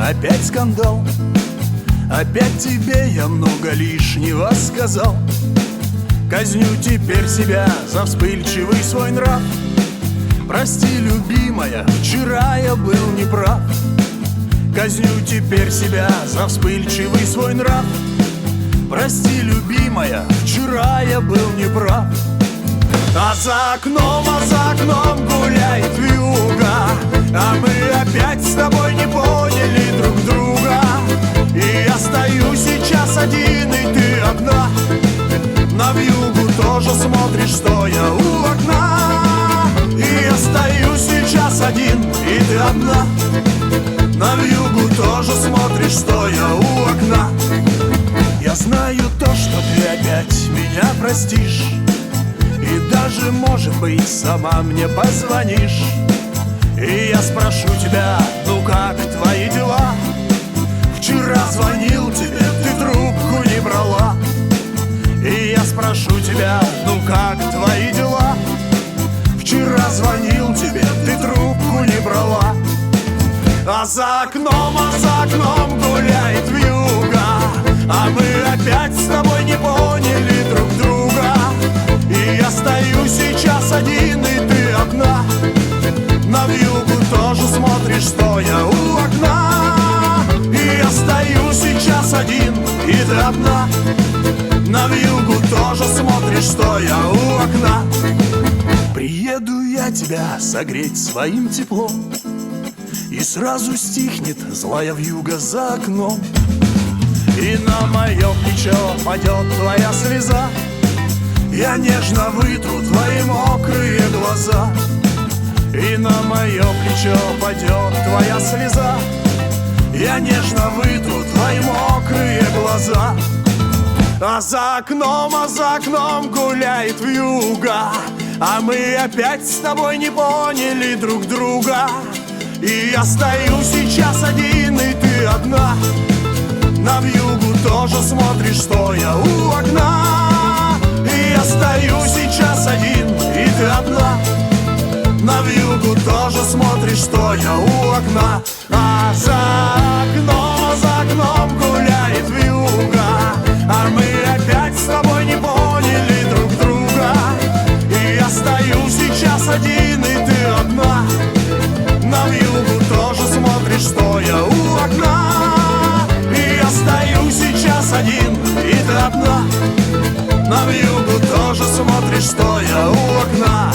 опять скандал. Опять тебе я много лишнего сказал. Казню теперь себя за вспыльчивый свой нрав. Прости, любимая, вчера я был неправ. Казню теперь себя за вспыльчивый свой нрав. Прости, любимая, вчера я был неправ. А за окном гуляет вьюга, а мы опять с тобой не поняли друг друга. И я стою сейчас один, и ты одна. На вьюгу тоже смотришь, стоя у окна. И я стою сейчас один, и ты одна. На вьюгу тоже смотришь, стоя у окна. Я знаю то, что ты опять меня простишь, и даже, может быть, сама мне позвонишь. И я спрошу тебя, ну как твои дела? Вчера звонил тебе, ты трубку не брала. И я спрошу тебя, ну как твои дела? Вчера звонил тебе, ты трубку не брала. А за окном гуляет вьюга, а мы опять с тобой не поняли друг друга. И я стою сейчас один, и ты одна. На вьюгу тоже смотришь, стоя у окна. И я стою сейчас один, и ты одна. На вьюгу тоже смотришь, стоя у окна. Приеду я тебя согреть своим теплом, и сразу стихнет злая вьюга за окном. И на мое плечо падет твоя слеза. Я нежно вытру твои мокрые глаза. И на мое плечо падет твоя слеза. Я нежно вытру твои мокрые глаза. А за окном гуляет вьюга, а мы опять с тобой не поняли друг друга. И я стою сейчас один, и ты одна. На вьюгу тоже смотришь, стоя у окна. И я стою сейчас один, и ты одна. На вьюгу тоже смотришь, стоя у окна. А за окном гуляет вьюга, а мы опять с тобой не поняли друг друга. И я стою сейчас один, и ты одна. На вьюгу тоже смотришь, стоя у окна. И я стою сейчас один, и ты одна. На вьюгу тоже смотришь, стоя у окна.